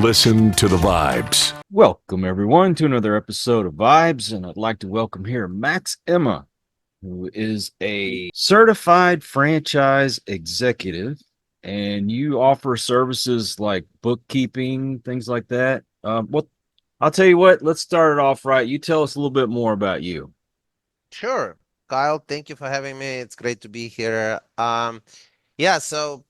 Listen to the vibes. Welcome, everyone, to another episode of Vibes. And I'd like to welcome here Max Emma, who is a certified franchise executive. And you offer services like bookkeeping, things like that. I'll tell you what, let's start it off right. You tell us a little bit more about you. Sure. Kyle, thank you for having me. It's great to be here. So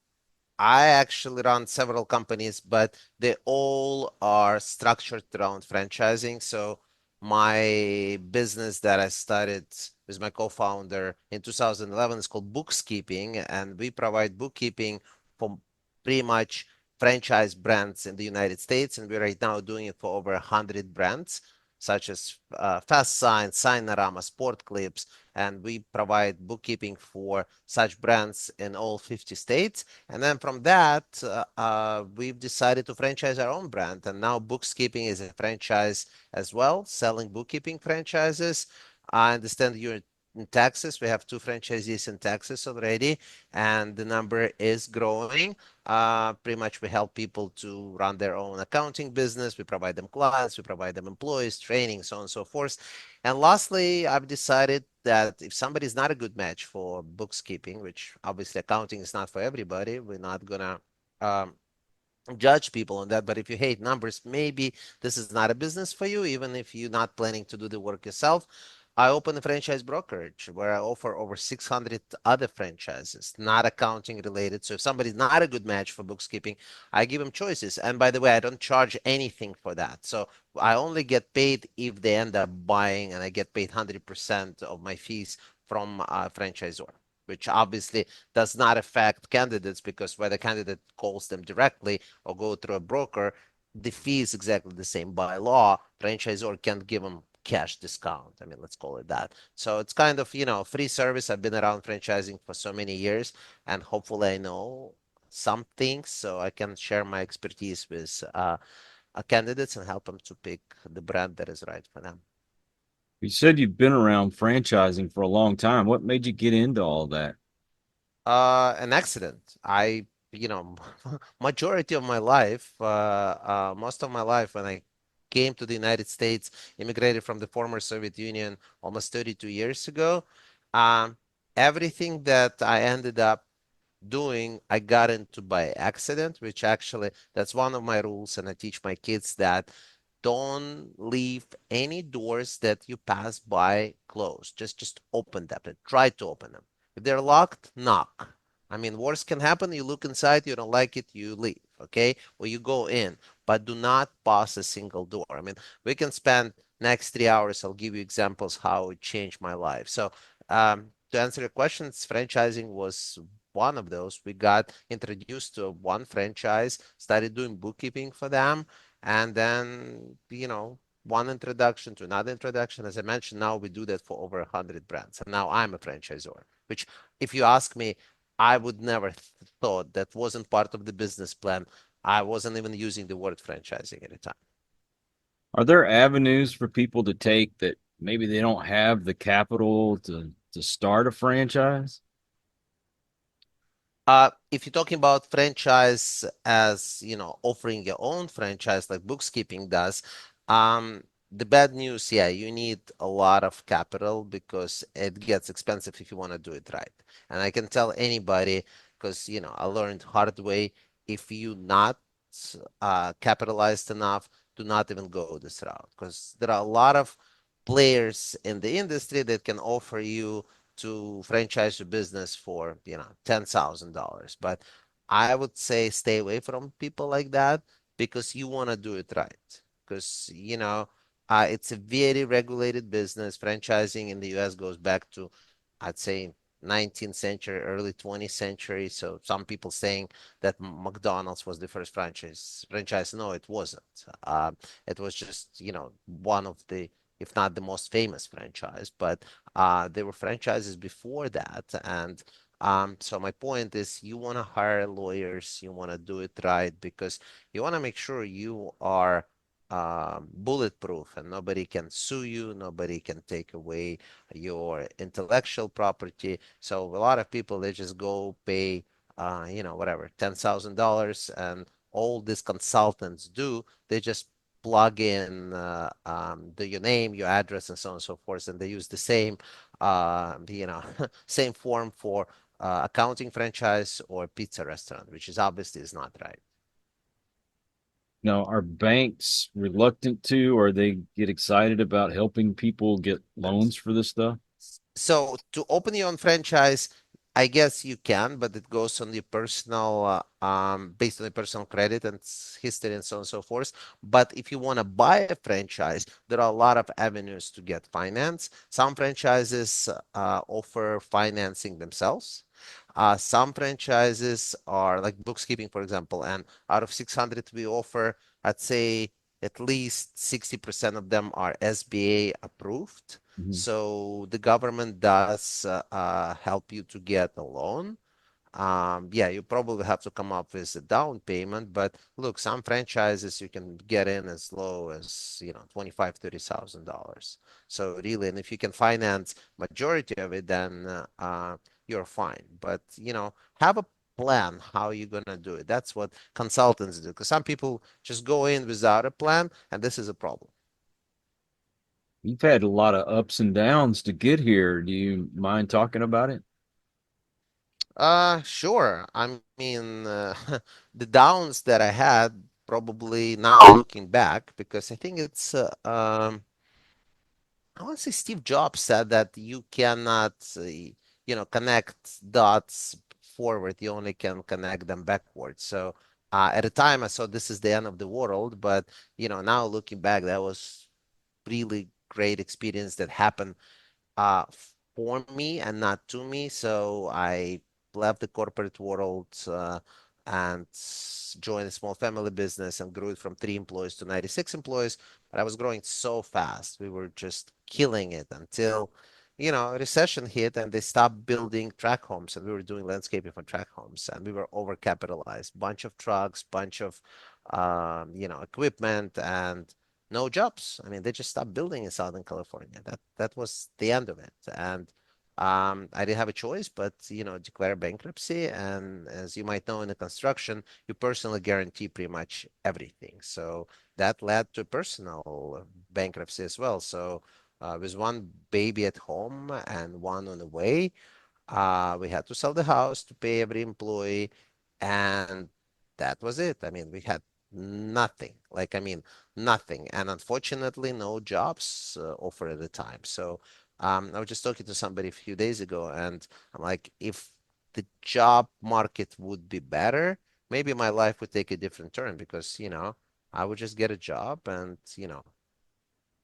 I actually run several companies, but they all are structured around franchising. So my business that I started with my co-founder in 2011 is called BooXkeeping, and we provide bookkeeping for pretty much franchise brands in the United States, and we're right now doing it for over 100 brands, such as Fast Sign, Signorama, Sport Clips, and we provide bookkeeping for such brands in all 50 states. And then from that, we've decided to franchise our own brand. And now BooksKeeping is a franchise as well, selling bookkeeping franchises. I understand you're in Texas. We have two franchisees in Texas already, and the number is growing. Pretty much we help people to run their own accounting business. We provide them clients, we provide them employees, training, so on and so forth. And lastly, I've decided that if somebody's not a good match for bookkeeping, which obviously accounting is not for everybody, we're not gonna um, judge people on that. But if you hate numbers, maybe this is not a business for you, even if you're not planning to do the work yourself. I open a franchise brokerage where I offer over 600 other franchises, not accounting related. So if somebody's not a good match for bookkeeping, I give them choices. And by the way, I don't charge anything for that. So I only get paid if they end up buying, and I get paid 100% of my fees from a franchisor, which obviously does not affect candidates, because whether candidate calls them directly or go through a broker, the fee is exactly the same by law. Franchisor can't give them cash discount. I mean, let's call it that. So it's kind of, free service. I've been around franchising for so many years, and hopefully I know some things so I can share my expertise with candidates and help them to pick the brand that is right for them. You said you've been around franchising for a long time. What made you get into all that? An accident. Majority of my life, most of my life, when I came to the United States, immigrated from the former Soviet Union almost 32 years ago, um, everything that I ended up doing, I got into by accident, which actually that's one of my rules, and I teach my kids that don't leave any doors that you pass by closed. Just open them and try to open them. If they're locked, knock. I mean, worst can happen. You look inside, you don't like it, you leave, okay? Or you go in, but do not pass a single door. I mean, we can spend next 3 hours. I'll give you examples how it changed my life. So, to answer your questions, franchising was one of those. We got introduced to one franchise, started doing bookkeeping for them, and then, one introduction to another introduction. As I mentioned, now we do that for over 100 brands. And now I'm a franchisor, which, if you ask me, I would never thought that wasn't part of the business plan. I wasn't even using the word franchising at the time. Are there avenues for people to take that maybe they don't have the capital to start a franchise? If you're talking about franchise as, offering your own franchise like bookkeeping does, the bad news, yeah, you need a lot of capital because it gets expensive if you want to do it right. And I can tell anybody, because, I learned hard way, if you not capitalized enough, do not even go this route, because there are a lot of players in the industry that can offer you to franchise your business for, $10,000. But I would say stay away from people like that, because you want to do it right. Because, it's a very regulated business. Franchising in the US goes back to, I'd say, 19th century, early 20th century. So some people saying that McDonald's was the first franchise. No, it wasn't. It was just, one of the, if not the most famous franchise, but there were franchises before that. And so my point is, you want to hire lawyers, you want to do it right, because you want to make sure you are bulletproof and nobody can sue you, nobody can take away your intellectual property. So a lot of people, they just go pay, whatever, $10,000 and all these consultants do. They just plug in your name, your address, and so on and so forth, and they use the same, same form for accounting franchise or pizza restaurant, which is obviously is not right. Now, are banks reluctant to, or they get excited about helping people get loans for this stuff? So to open your own franchise, I guess you can, but it goes on your personal, based on your personal credit and history and so on and so forth. But if you want to buy a franchise, there are a lot of avenues to get finance. Some franchises offer financing themselves. Some franchises are like bookkeeping, for example, and out of 600 we offer, I'd say at least 60% of them are SBA approved. Mhm. So the government does help you to get a loan. Yeah, you probably have to come up with a down payment, but look, some franchises you can get in as low as, 25, $30,000. So really, and if you can finance majority of it, then you're fine. But, have a plan how you're gonna do it. That's what consultants do, because some people just go in without a plan, and this is a problem. You've had a lot of ups and downs to get here. Do you mind talking about it? Sure. I mean, the downs that I had probably now looking back, because I think it's, I want to say Steve Jobs said that you cannot, connect dots forward. You only can connect them backwards. So, at the time I thought this is the end of the world, but, now looking back, that was really great experience that happened uh, for me and not to me. So I left the corporate world and joined a small family business and grew it from 3 employees to 96 employees. But I was growing so fast. We were just killing it until, a recession hit and they stopped building track homes and we were doing landscaping for track homes and we were overcapitalized. Bunch of trucks, bunch of, equipment and no jobs. I mean, they just stopped building in Southern California. That was the end of it. And I didn't have a choice but, declare bankruptcy. And as you might know, in the construction, you personally guarantee pretty much everything. So that led to personal bankruptcy as well. So with one baby at home and one on the way, we had to sell the house to pay every employee, and that was it. I mean, we had nothing. Like, I mean, nothing. And unfortunately, no jobs offered at the time. So I was just talking to somebody a few days ago, and I'm like, if the job market would be better, maybe my life would take a different turn because, I would just get a job and,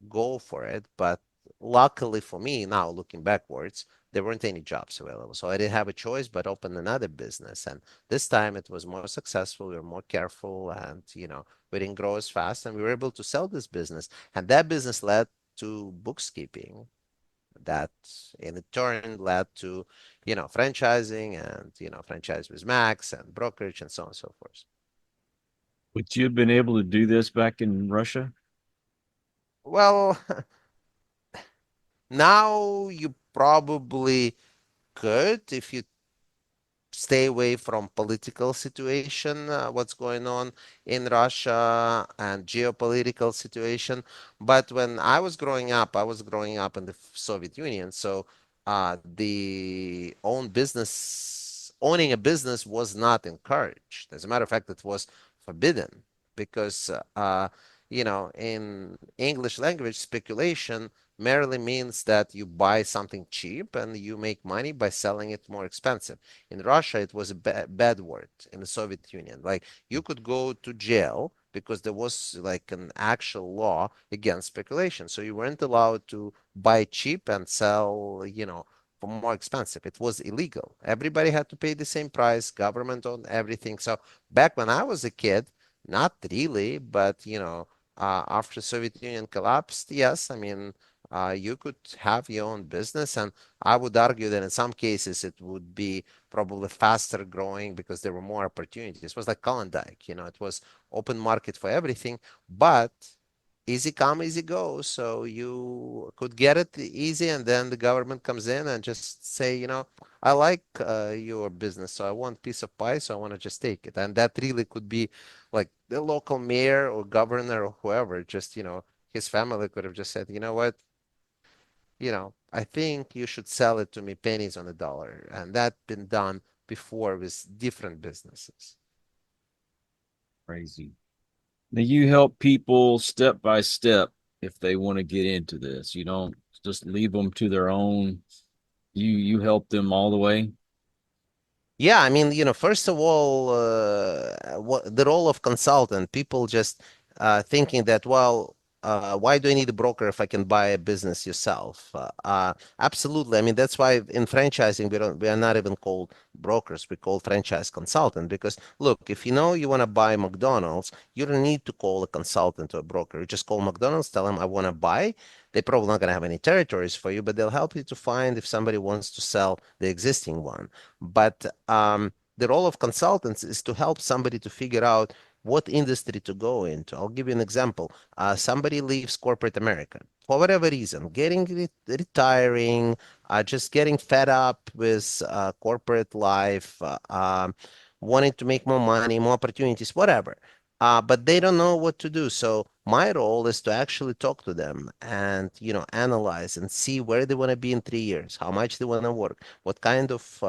go for it. But luckily for me, now looking backwards, there weren't any jobs available. So I didn't have a choice but open another business. And this time it was more successful. We were more careful and, we didn't grow as fast and we were able to sell this business. And that business led to bookkeeping. That in turn led to, franchising and, franchise with Max and brokerage and so on and so forth. Would you have been able to do this back in Russia? Well, now you probably could if you stay away from political situation, what's going on in Russia and geopolitical situation. But when I was growing up, I was growing up in the Soviet Union, so owning a business was not encouraged. As a matter of fact, it was forbidden because, in English language, speculation merely means that you buy something cheap and you make money by selling it more expensive. In Russia, it was a bad word in the Soviet Union. Like you could go to jail because there was like an actual law against speculation. So you weren't allowed to buy cheap and sell, for more expensive. It was illegal. Everybody had to pay the same price, government owned everything. So back when I was a kid, not really, but after Soviet Union collapsed, yes, I mean, you could have your own business, and I would argue that in some cases it would be probably faster growing because there were more opportunities. It was like Klondike, it was open market for everything, but easy come, easy go. So you could get it easy, and then the government comes in and just say, I like your business, so I want piece of pie, so I want to just take it. And that really could be like the local mayor or governor or whoever, just, his family could have just said, you know what, I think you should sell it to me pennies on the dollar. And that been done before with different businesses. Crazy. Now you help people step by step if they want to get into this. You don't just leave them to their own. You help them all the way. Yeah, I mean, first of all, what the role of consultant, people just thinking that, well, why do I need a broker if I can buy a business yourself? Absolutely. I mean, that's why in franchising we are not even called brokers. We call franchise consultant because look, if you know you want to buy McDonald's, you don't need to call a consultant or a broker. You just call McDonald's, tell them I want to buy. They're probably not going to have any territories for you, but they'll help you to find if somebody wants to sell the existing one. But the role of consultants is to help somebody to figure out what industry to go into. I'll give you an example. Somebody leaves corporate America for whatever reason, retiring, just getting fed up with corporate life, wanting to make more money, more opportunities, whatever. But they don't know what to do. So my role is to actually talk to them and analyze and see where they want to be in 3 years, how much they want to work, what kind of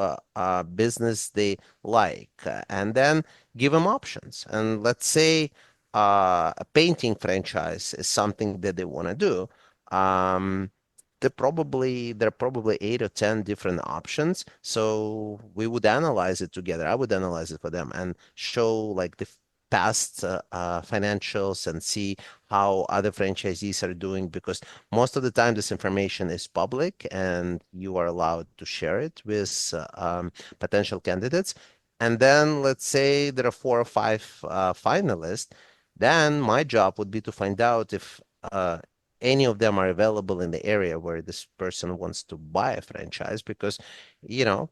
business they like, and then give them options. And let's say a painting franchise is something that they want to do. Um, there are probably 8 or 10 different options. So we would analyze it together. I would analyze it for them and show like the past financials and see how other franchisees are doing because most of the time this information is public and you are allowed to share it with potential candidates. And then let's say there are 4 or 5 finalists, then my job would be to find out if any of them are available in the area where this person wants to buy a franchise because, you know,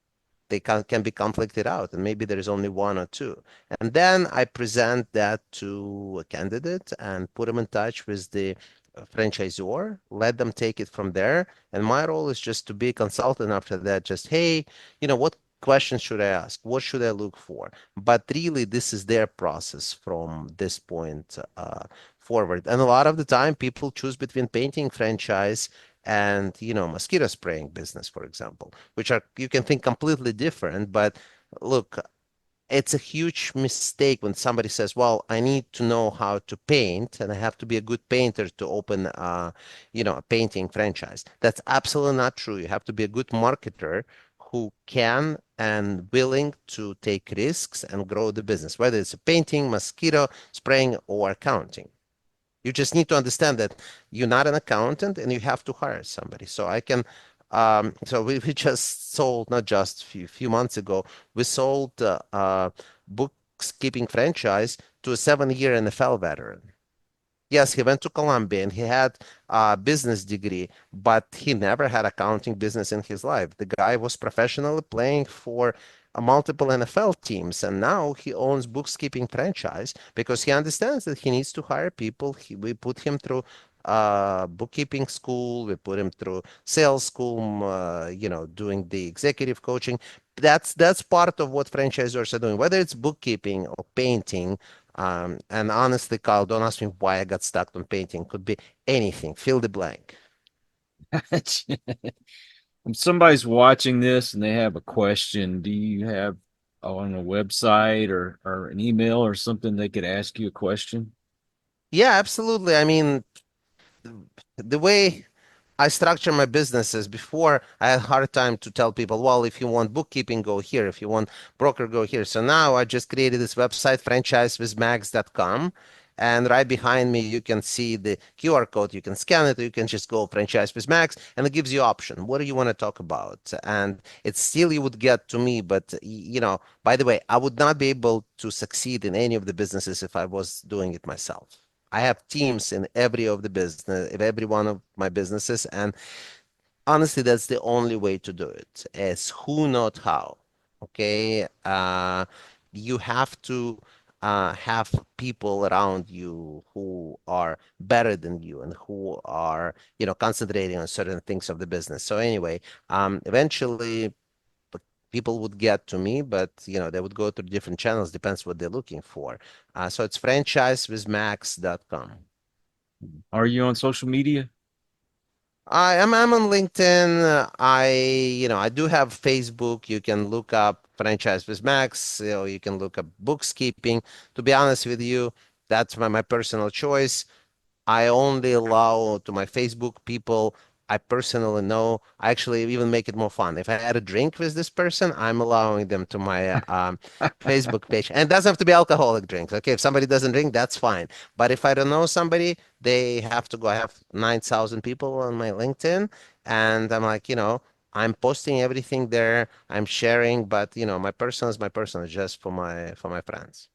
they can be conflicted out and maybe there is only one or two. And then I present that to a candidate and put them in touch with the franchisor, let them take it from there. And my role is just to be a consultant after that, just, hey, what questions should I ask? What should I look for? But really, this is their process from this point forward. And a lot of the time, people choose between painting franchise and mosquito spraying business, for example, which are you can think completely different. But look, it's a huge mistake when somebody says, well, I need to know how to paint and I have to be a good painter to open a painting franchise. That's absolutely not true. You have to be a good marketer who can and willing to take risks and grow the business, whether it's a painting, mosquito spraying, or accounting. You just need to understand that you're not an accountant and you have to hire somebody. So we just sold, not just a few months ago, we sold bookkeeping franchise to a 7-year NFL veteran. Yes, he went to Columbia and he had a business degree, but he never had accounting business in his life. The guy was professionally playing for multiple NFL teams, and now he owns Bookkeeping franchise because he understands that he needs to hire people. We put him through bookkeeping school. We put him through sales school. Doing the executive coaching. That's part of what franchisors are doing, whether it's bookkeeping or painting. And honestly, Kyle, don't ask me why I got stuck on painting. Could be anything. Fill the blank. When somebody's watching this and they have a question, do you have on a website or an email or something they could ask you a question? Yeah, absolutely. I mean, the way I structure my businesses before, I had a hard time to tell people, well, if you want bookkeeping, go here. If you want broker, go here. So now I just created this website, franchisewithmax.com. And right behind me, you can see the QR code. You can scan it. Or you can just go franchise with Max, and it gives you option. What do you want to talk about? And it's still you would get to me, but by the way, I would not be able to succeed in any of the businesses if I was doing it myself. I have teams in every one of my businesses, and honestly, that's the only way to do it. Is who, not how. Okay, you have to have people around you who are better than you and who are, concentrating on certain things of the business. So anyway, eventually people would get to me, but they would go through different channels, depends what they're looking for. So it's franchisewithmax.com. Are you on social media? I'm on LinkedIn. I do have Facebook. You can look up Franchise with Max. You can look up Bookkeeping. To be honest with you, that's my personal choice. I only allow to my Facebook people I personally know. I actually even make it more fun. If I had a drink with this person, I'm allowing them to my Facebook page. And it doesn't have to be alcoholic drinks. Okay, if somebody doesn't drink, that's fine. But if I don't know somebody, they have to go. I have 9,000 people on my LinkedIn, and I'm like, I'm posting everything there. I'm sharing, but my personal is my personal, just for my friends.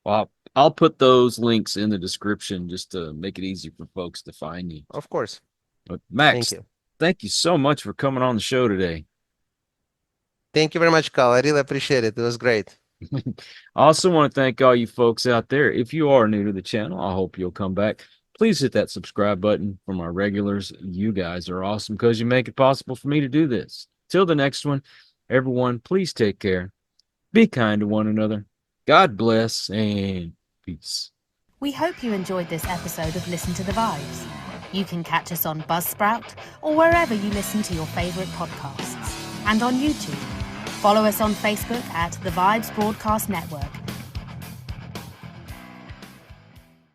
Well, I'll put those links in the description just to make it easy for folks to find you. Of course. But Thank Max, you. thank you so much for coming on the show today. Thank you very much, Carl. I really appreciate it. It was great. I also want to thank all you folks out there. If you are new to the channel, I hope you'll come back. Please hit that subscribe button for my regulars. You guys are awesome because you make it possible for me to do this. Till the next one, everyone, please take care. Be kind to one another. God bless and peace. We hope you enjoyed this episode of Listen to the Vibes. You can catch us on Buzzsprout or wherever you listen to your favorite podcasts, and on YouTube. Follow us on Facebook at The Vibes Broadcast Network